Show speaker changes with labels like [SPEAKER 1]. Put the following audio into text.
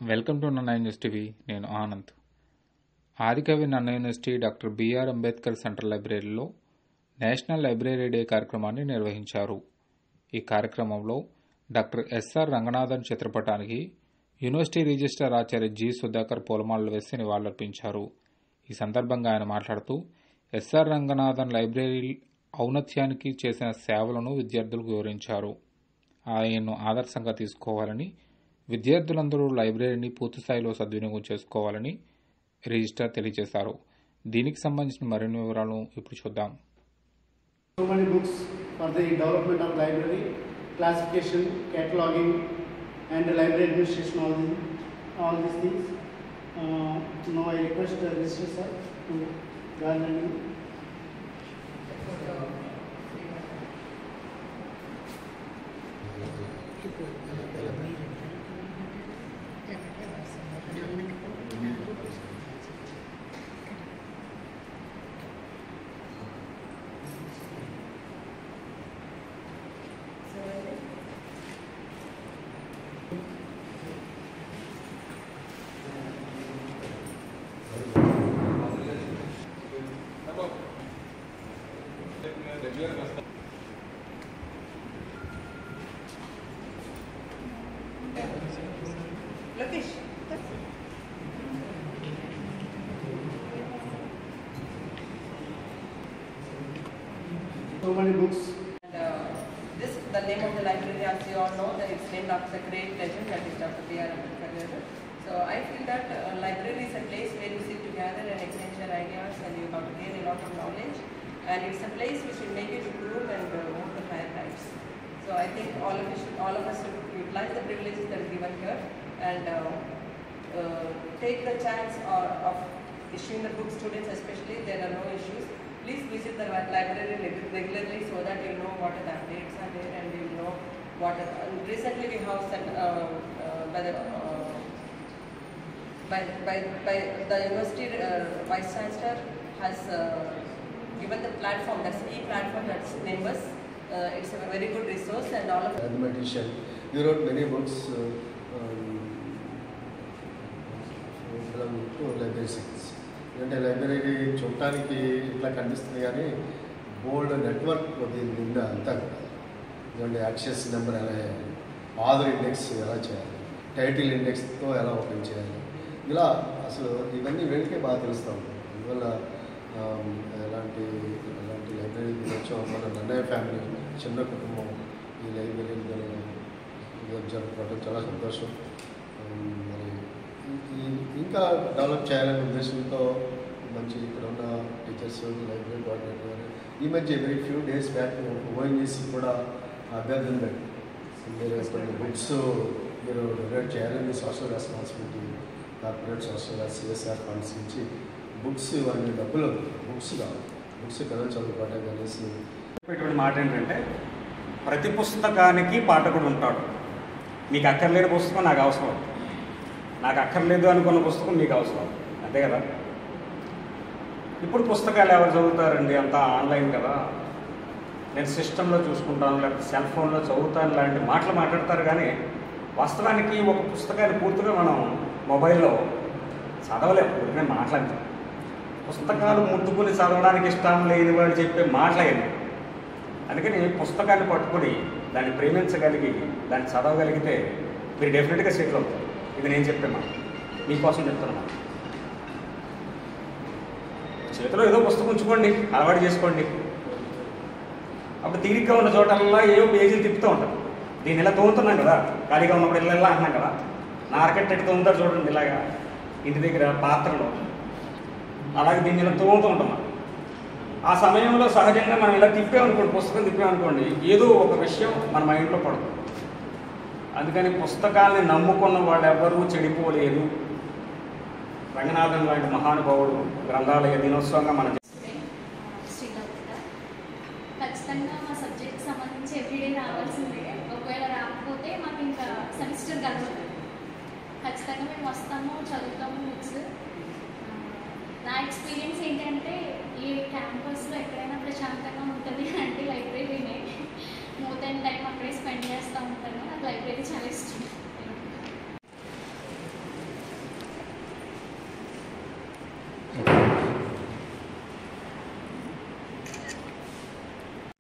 [SPEAKER 1] Welcome to నన్న university. నేను Anand. Adikavi Nannaya university doctor BR Ambedkar central లైబ్రరీలో నేషనల్ లైబ్రరీ డే కార్యక్రమాన్ని నిర్వహించారు. ఈ కార్యక్రమంలో డాక్టర్ ఎస్ఆర్ రంగనాథన్ చిత్రపటానికి యూనివర్సిటీ రిజిస్ట్రార్ ఆచార్య జి సుధాకర్ పూలమాలలు వేసి నివాళులర్పించారు. ఈ సందర్భంగా ఆయన మాట్లాడుతూ ఎస్ఆర్ రంగనాథన్ లైబ్రరీ ఔన్నత్యానికి చేసిన సేవలను విద్యార్థులకు వివరించారు. ఆయన్ను ఆదర్శంగా తీసుకోవాలని, విద్యార్థులందరూ లైబ్రరీని పూర్తిస్థాయిలో సద్వినియోగం చేసుకోవాలని రిజిస్ట్రార్ తెలియజేశారు. దీనికి సంబంధించిన మరిన్ని వివరాలను ఇప్పుడు చూద్దాం.
[SPEAKER 2] So many books for the development of library, classification, cataloging, and library administration, all these things. Now I request the registrar sir to gather you.
[SPEAKER 3] Lokesh.
[SPEAKER 2] So many books.
[SPEAKER 3] This, the name of the library, as you all know, that it's named after the great legend that is Dr. B.R. Ambedkar. So I feel that library is a place where you sit together and exchange your ideas, and you got to gain a lot of knowledge. And it's a place which will make you to groom and move the higher heights. So I think all of us should utilize the privileges that are given here and take the chance of issuing the book students, especially there are no issues. Please visit the library regularly so that you know what the updates are there and you know what. Recently we have sent by the university vice chancellor has given the platform, that's e-platform, that's Nimbus. It's a very good resource and all of.
[SPEAKER 4] Mathematician, you wrote many books from library science. అంటే library చూడటానికి ఇట్లా కనిపిస్తుంది కానీ బోల్డ్ network దీని నిండా అంతా కూడా ఎందుకంటే యాక్సెస్ నెంబర్ ఎలా చేయాలి, ఆధార్ ఇండెక్స్ ఎలా చేయాలి, టైటిల్ ఇండెక్స్తో ఎలా ఓపెన్ చేయాలి, ఇలా అసలు ఇవన్నీ వెంటనే బాగా తెలుస్తూ ఉంటాయి. అందువల్ల ఎలాంటి లైబ్రరీకి వచ్చాం మన నన్నయ్య ఫ్యామిలీ చిన్న కుటుంబం ఈ లైబ్రరీ జరుపుకోవడం చాలా సంతోషం. మరి ఇంకా డెవలప్ చేయాలనే ఉద్దేశంతో మంచి ఇక్కడ ఉన్న టీచర్స్, లైబ్రరీ కోఆర్డినేటర్ ఈ మధ్య very few days back ONGC కూడా అభ్యర్థన పెట్టి మీరు కొన్ని బుక్స్ మీరు డొనేట్ చేయాలని social responsibility, corporate social CSR funds నుంచి బుక్స్ ఇవన్నీ డబ్బులు బుక్స్ కావాలి, బుక్స్ కథలు చదువుకోవటం అనేసి
[SPEAKER 5] ఇటువంటి మాట ఏంటంటే ప్రతి పుస్తకానికి పాఠకుడు ఉంటాడు. మీకు అక్కర్లేని పుస్తకం నాకు అవసరం, నాకు అక్కర్లేదు అనుకున్న పుస్తకం మీకు అవసరం, అంతే కదా. ఇప్పుడు పుస్తకాలు ఎవరు చదువుతారండి, అంతా ఆన్లైన్ కదా, నేను సిస్టంలో చూసుకుంటాను లేకపోతే సెల్ ఫోన్లో చదువుతాను లాంటి మాటలు మాట్లాడతారు. కానీ వాస్తవానికి ఒక పుస్తకాన్ని పూర్తిగా మనం మొబైల్లో చదవలేము, పూర్తిగా మాట్లాడతాం. పుస్తకాలు ముట్టుకుని చదవడానికి ఇష్టం లేని వాడు చెప్పే మాటలయ్యింది. అందుకని పుస్తకాన్ని పట్టుకుని దాన్ని ప్రేమించగలిగి దాన్ని చదవగలిగితే మీరు డెఫినెట్గా సెటిల్ అవుతారు. ఇది నేను చెప్పే మాట, మీకోసం చెప్తున్నా. చేతిలో ఏదో పుస్తకం ఉంచుకోండి, అలవాటు చేసుకోండి. అప్పుడు తీరిగ్గా ఉన్న చోటల్లా ఏవో పేజీలు తిప్పుతూ ఉంటాం. దీన్ని ఇలా తోముతున్నాం కదా, ఖాళీగా ఉన్నప్పుడు ఇలా అంటున్నాం కదా, నారకెట్టెట్టి తోముతారు చూడండి ఇలాగా ఇంటి దగ్గర పాత్రలో, అలాగే దీన్ని ఇలా తోముతూ ఉంటాం. ఆ సమయంలో సహజంగా మనం ఇలా తిప్పామనుకోండి, పుస్తకం తిప్పామనుకోండి, ఏదో ఒక విషయం మన మైండ్లో పడుతుంది. అందుకని పుస్తకాలని నమ్ముకున్న వాళ్ళు ఎవ్వరూ చెడిపోలేదు. రంగనాథన్ లాంటి మహానుభావుడు గ్రంథాలయ దినోత్సవంగా మనం
[SPEAKER 6] ఖచ్చితంగా మా సబ్జెక్ట్కి సంబంధించి ఎవ్రీడే రావాల్సిందే. ఒకవేళ రాకపోతే మాకు ఇంకా సెమిస్టర్ గడవదు. ఖచ్చితంగా మేము వస్తాము, చదువుతాము బుక్స్. నా ఎక్స్పీరియన్స్ ఏంటంటే ఈ క్యాంపస్లో ఎక్కడైనా ప్రశాంతంగా ఉంటుంది అంటే లైబ్రరీనే. మోర్ దెన్ టైం అక్కడే స్పెండ్ చేస్తూ ఉంటాను. నాకు లైబ్రరీ చాలా ఇష్టం.